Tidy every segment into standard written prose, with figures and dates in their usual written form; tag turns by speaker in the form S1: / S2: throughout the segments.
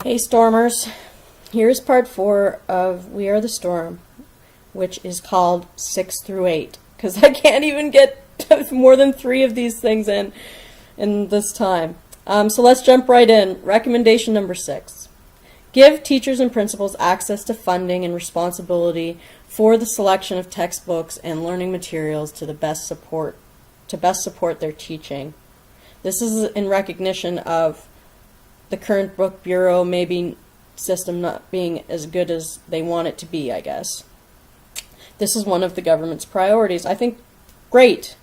S1: Hey Stormers, here's part 4 of We Are the Storm, which is called 6 through 8, because I can't even get more than 3 of these things in this time. So let's jump right in. Recommendation number 6. Give teachers and principals access to funding and responsibility for the selection of textbooks and learning materials to best support their teaching. This is in recognition of the current book bureau maybe system not being as good as they want it to be, I guess. This is one of the government's priorities. I think great.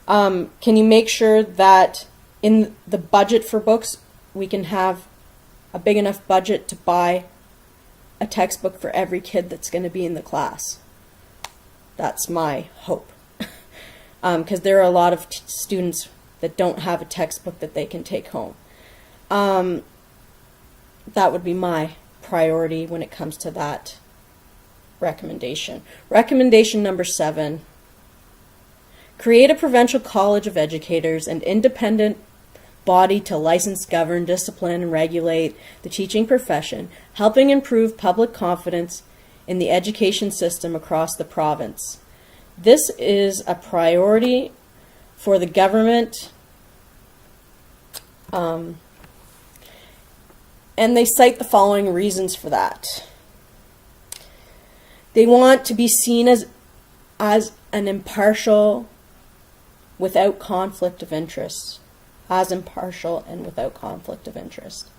S1: Can you make sure that in the budget for books we can have a big enough budget to buy a textbook for every kid that's going to be in the class? That's my hope. Because there are a lot of students that don't have a textbook that they can take home. That would be my priority when it comes to that recommendation. Recommendation number 7. Create a provincial college of educators, an independent body to license, govern, discipline, and regulate the teaching profession, helping improve public confidence in the education system across the province. This is a priority for the government. And they cite the following reasons for that. They want to be seen as an impartial, without conflict of interest. As impartial and without conflict of interest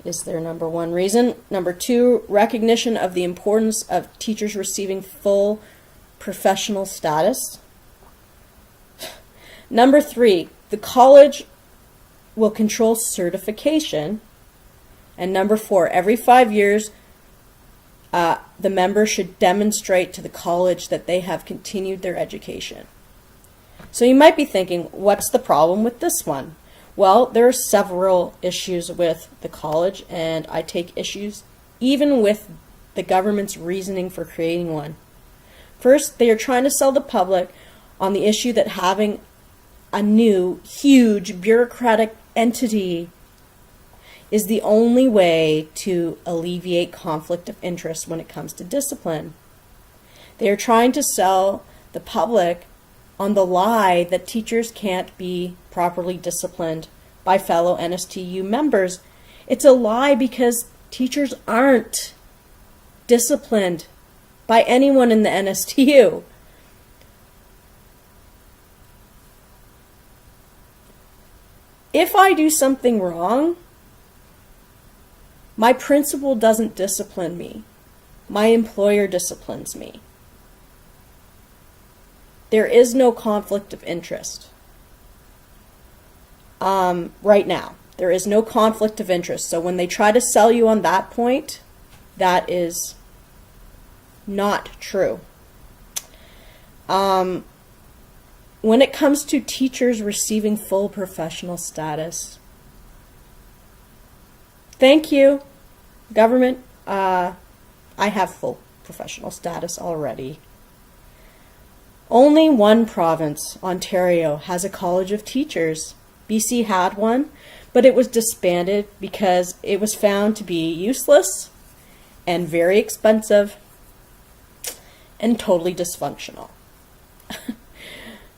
S1: is their number 1 reason. Number 2, recognition of the importance of teachers receiving full professional status. Number 3, the college will control certification. And number 4, every 5 years, the member should demonstrate to the college that they have continued their education. So you might be thinking, what's the problem with this one? Well, there are several issues with the college, and I take issues even with the government's reasoning for creating one. First, they are trying to sell the public on the issue that having a new, huge bureaucratic entity is the only way to alleviate conflict of interest when it comes to discipline. They are trying to sell the public on the lie that teachers can't be properly disciplined by fellow NSTU members. It's a lie because teachers aren't disciplined by anyone in the NSTU. If I do something wrong, my principal doesn't discipline me. My employer disciplines me. There is no conflict of interest. Right now, there is no conflict of interest. So when they try to sell you on that point, that is not true. When it comes to teachers receiving full professional status, thank you, government. I have full professional status already. Only one province, Ontario, has a college of teachers. BC had one, but it was disbanded because it was found to be useless and very expensive and totally dysfunctional.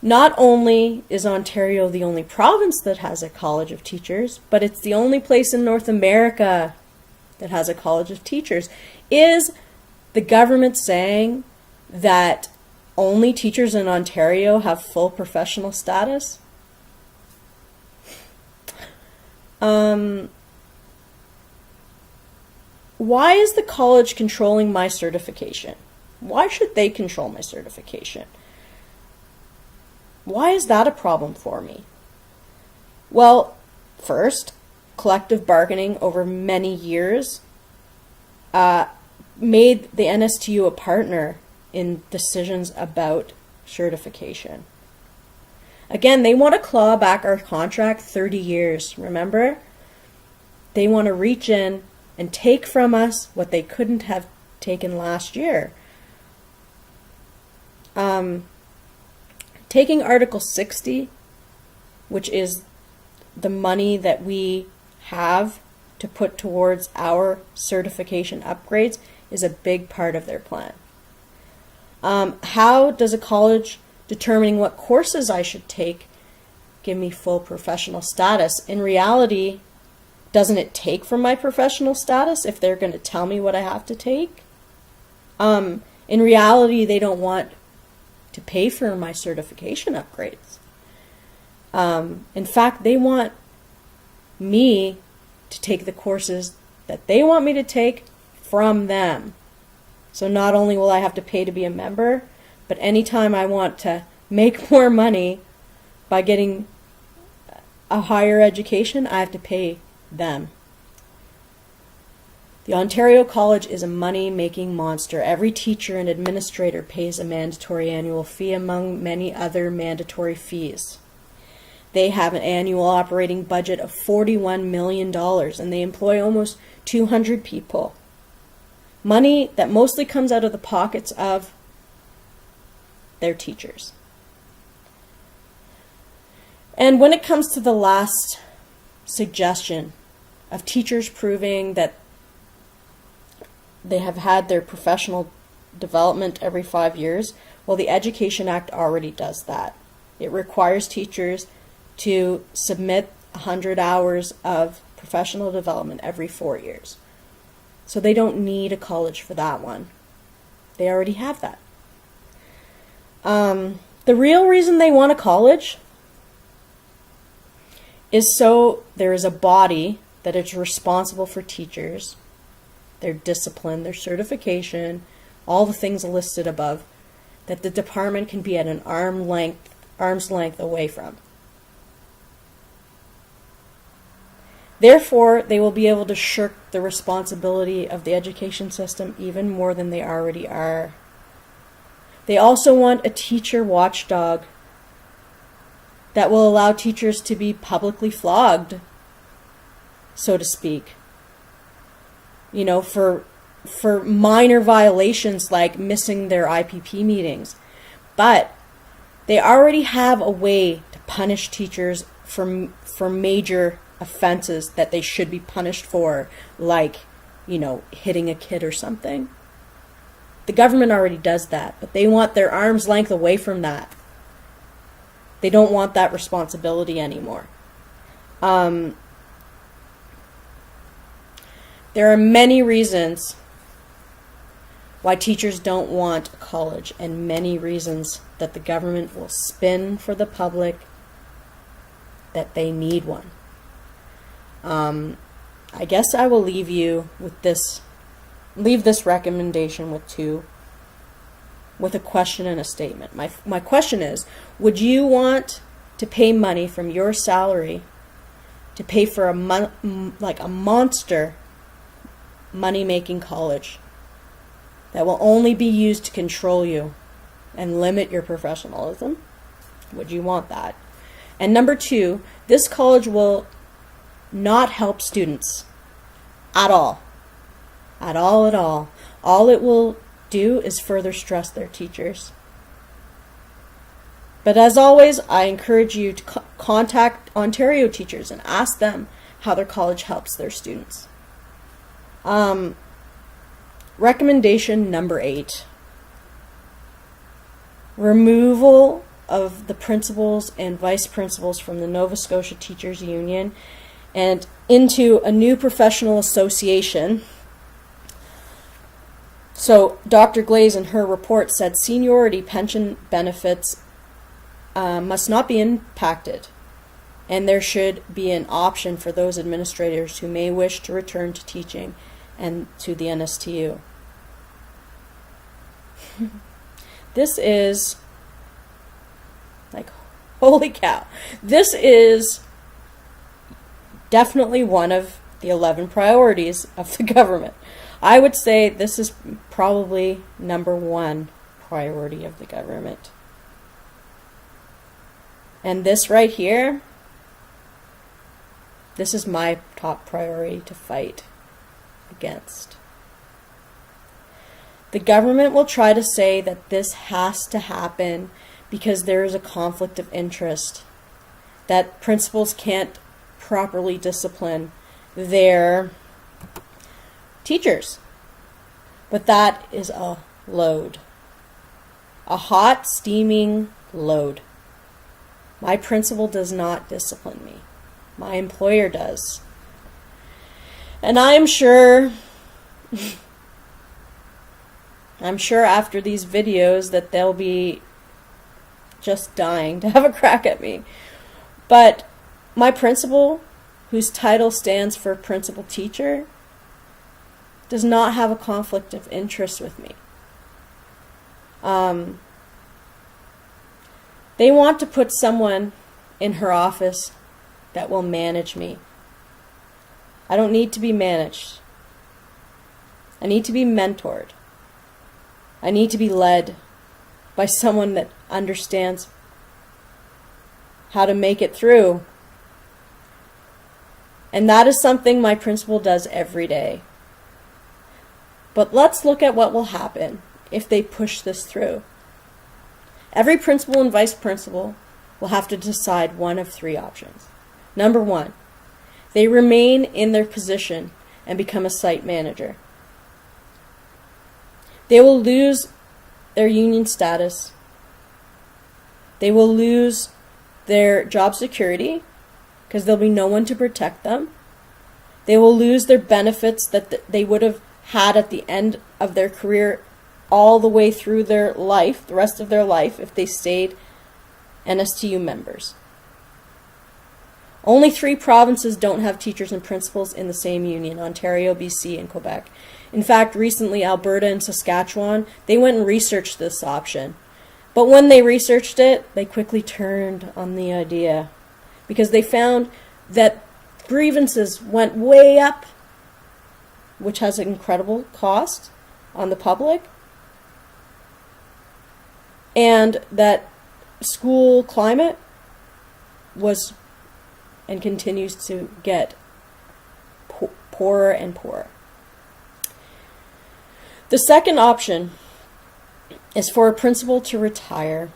S1: Not only is Ontario the only province that has a college of teachers, but it's the only place in North America that has a college of teachers. Is the government saying that only teachers in Ontario have full professional status? Why is the college controlling my certification? Why should they control my certification? Why is that a problem for me? Well, first, collective bargaining over many years made the NSTU a partner in decisions about certification. Again, they want to claw back our contract 30 years, remember? They want to reach in and take from us what they couldn't have taken last year. Taking Article 60, which is the money that we have to put towards our certification upgrades is a big part of their plan. How does a college determining what courses I should take give me full professional status? In reality, doesn't it take from my professional status if they're going to tell me what I have to take? In reality, they don't want to pay for my certification upgrades. In fact, they want me to take the courses that they want me to take from them. So not only will I have to pay to be a member, but anytime I want to make more money by getting a higher education, I have to pay them. The Ontario College is a money-making monster. Every teacher and administrator pays a mandatory annual fee among many other mandatory fees. They have an annual operating budget of $41 million and they employ almost 200 people. Money that mostly comes out of the pockets of their teachers. And when it comes to the last suggestion of teachers proving that they have had their professional development every 5 years, well, the Education Act already does that. It requires teachers to submit 100 hours of professional development every 4 years. So they don't need a college for that one. They already have that. The real reason they want a college is so there is a body that is responsible for teachers, their discipline, their certification, all the things listed above, that the department can be at an arm's length away from. Therefore, they will be able to shirk the responsibility of the education system even more than they already are. They also want a teacher watchdog that will allow teachers to be publicly flogged, so to speak. You know, for minor violations like missing their IPP meetings. But they already have a way to punish teachers for major offenses that they should be punished for, like, you know, hitting a kid or something. The government already does that, but they want their arm's length away from that. They don't want that responsibility anymore. There are many reasons why teachers don't want a college, and many reasons that the government will spin for the public that they need one. I guess I will leave you with this, leave this recommendation with a question and a statement. My question is, would you want to pay money from your salary to pay for a monster money-making college that will only be used to control you and limit your professionalism? Would you want that? And number two, this college will not help students at all. At all, at all. All it will do is further stress their teachers. But as always, I encourage you to contact Ontario teachers and ask them how their college helps their students. Recommendation number 8. Removal of the principals and vice principals from the Nova Scotia Teachers Union and into a new professional association. So Dr. Glaze in her report said seniority pension benefits must not be impacted, and there should be an option for those administrators who may wish to return to teaching and to the NSTU. This is like, holy cow. This is definitely one of the 11 priorities of the government. I would say this is probably number 1 priority of the government. And this right here, this is my top priority to fight against. The government will try to say that this has to happen because there is a conflict of interest, that principals can't properly discipline their teachers. But that is a load. A hot, steaming load. My principal does not discipline me. My employer does. And I'm sure after these videos that they'll be just dying to have a crack at me. But my principal, whose title stands for principal teacher, does not have a conflict of interest with me. They want to put someone in her office that will manage me. I don't need to be managed. I need to be mentored. I need to be led by someone that understands how to make it through. And that is something my principal does every day. But let's look at what will happen if they push this through. Every principal and vice principal will have to decide one of three options. Number one, they remain in their position and become a site manager. They will lose their union status. They will lose their job security because there'll be no one to protect them. They will lose their benefits that they would have had at the end of their career all the way through their life, the rest of their life, if they stayed NSTU members. Only 3 provinces don't have teachers and principals in the same union: Ontario, BC, and Quebec. In fact, recently Alberta and Saskatchewan, they went and researched this option. But when they researched it, they quickly turned on the idea because they found that grievances went way up, which has an incredible cost on the public, and that school climate was and continues to get poorer and poorer. The second option is for a principal to retire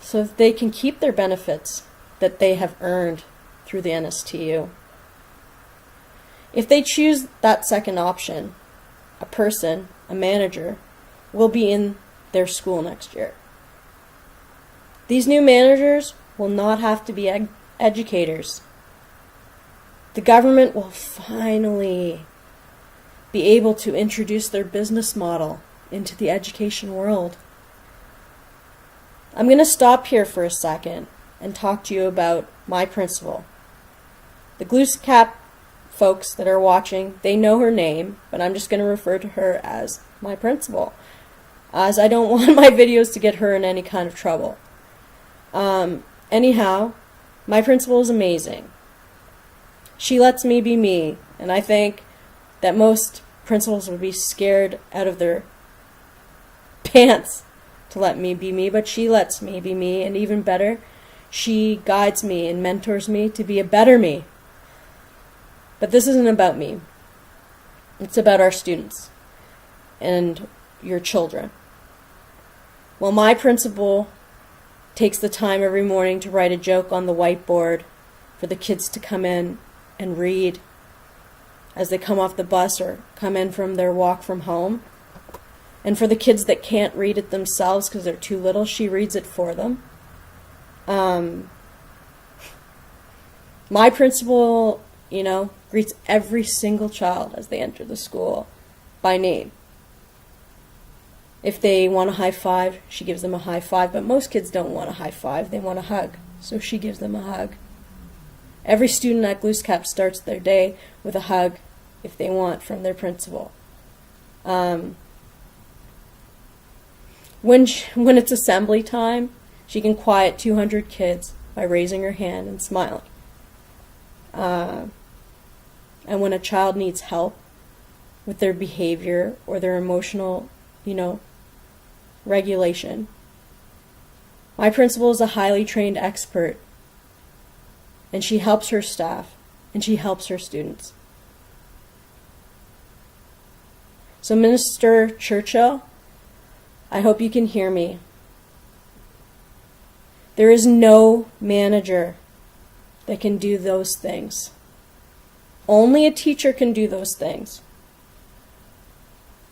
S1: so that they can keep their benefits that they have earned through the NSTU. If they choose that second option, a person, a manager, will be in their school next year. These new managers will not have to be educators. The government will finally be able to introduce their business model into the education world. I'm going to stop here for a second and talk to you about my principal. The Glooscap folks that are watching, they know her name, but I'm just going to refer to her as my principal, as I don't want my videos to get her in any kind of trouble. Anyhow, my principal is amazing. She lets me be me, and I think that most principals would be scared out of their pants to let me be me, but she lets me be me, and even better, she guides me and mentors me to be a better me. But this isn't about me. It's about our students and your children. Well, my principal takes the time every morning to write a joke on the whiteboard for the kids to come in and read as they come off the bus or come in from their walk from home. And for the kids that can't read it themselves because they're too little, she reads it for them. My principal, greets every single child as they enter the school by name. If they want a high five, she gives them a high five, but most kids don't want a high five, they want a hug, so she gives them a hug. Every student at Glooscap starts their day with a hug, if they want, from their principal. When it's assembly time, she can quiet 200 kids by raising her hand and smiling. And when a child needs help with their behavior or their emotional, regulation, my principal is a highly trained expert, and she helps her staff, and she helps her students. So, Minister Churchill, I hope you can hear me. There is no manager that can do those things. Only a teacher can do those things.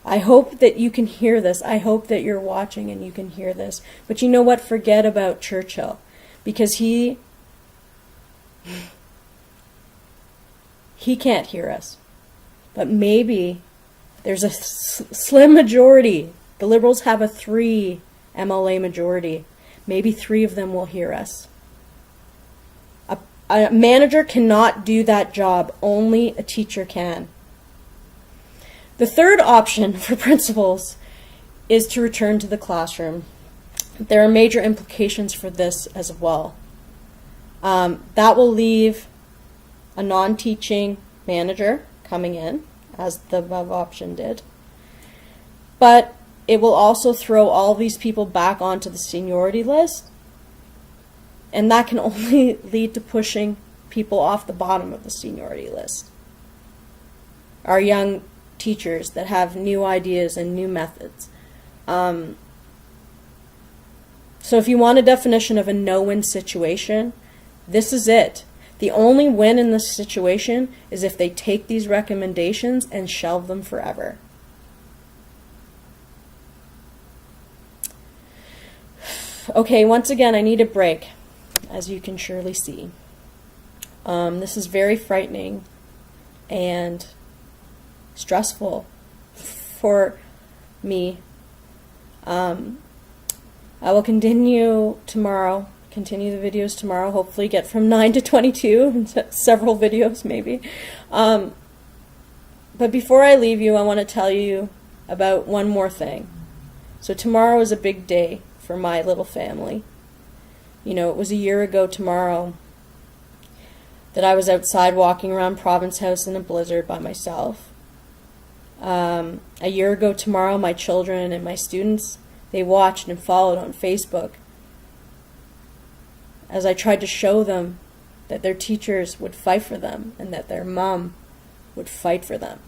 S1: I hope that you can hear this. I hope that you're watching and you can hear this. But you know what? Forget about Churchill, because he can't hear us. But maybe there's a slim majority. The Liberals have a 3 MLA majority. Maybe 3 of them will hear us. A manager cannot do that job. Only a teacher can. The third option for principals is to return to the classroom. There are major implications for this as well. That will leave a non-teaching manager coming in, as the above option did. But it will also throw all these people back onto the seniority list, and that can only lead to pushing people off the bottom of the seniority list. Our young teachers that have new ideas and new methods. So if you want a definition of a no-win situation, this is it. The only win in this situation is if they take these recommendations and shelve them forever. Okay, once again, I need a break, as you can surely see. This is very frightening and stressful for me. I will continue tomorrow, continue the videos tomorrow, hopefully get from 9 to 22, several videos maybe. But before I leave you, I want to tell you about one more thing. So tomorrow is a big day for my little family. You know, it was a year ago tomorrow that I was outside walking around Province House in a blizzard by myself. A year ago tomorrow, my children and my students, they watched and followed on Facebook as I tried to show them that their teachers would fight for them and that their mom would fight for them.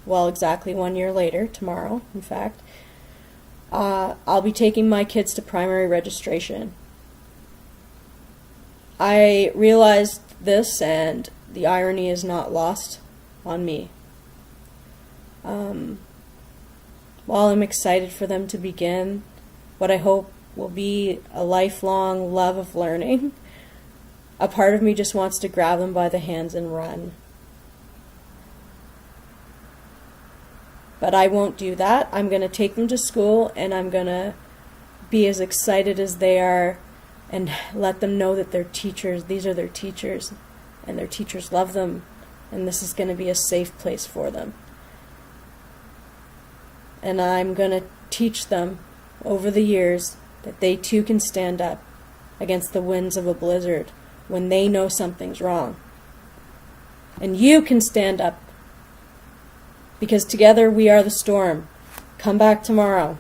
S1: Well, exactly 1 year later, tomorrow, in fact, I'll be taking my kids to primary registration. I realized this, and the irony is not lost on me. While I'm excited for them to begin what I hope will be a lifelong love of learning, a part of me just wants to grab them by the hands and run. But I won't do that. I'm going to take them to school, and I'm going to be as excited as they are and let them know that their teachers, these are their teachers, and their teachers love them, and this is going to be a safe place for them. And I'm going to teach them over the years that they too can stand up against the winds of a blizzard when they know something's wrong. And you can stand up, because together we are the storm. Come back tomorrow.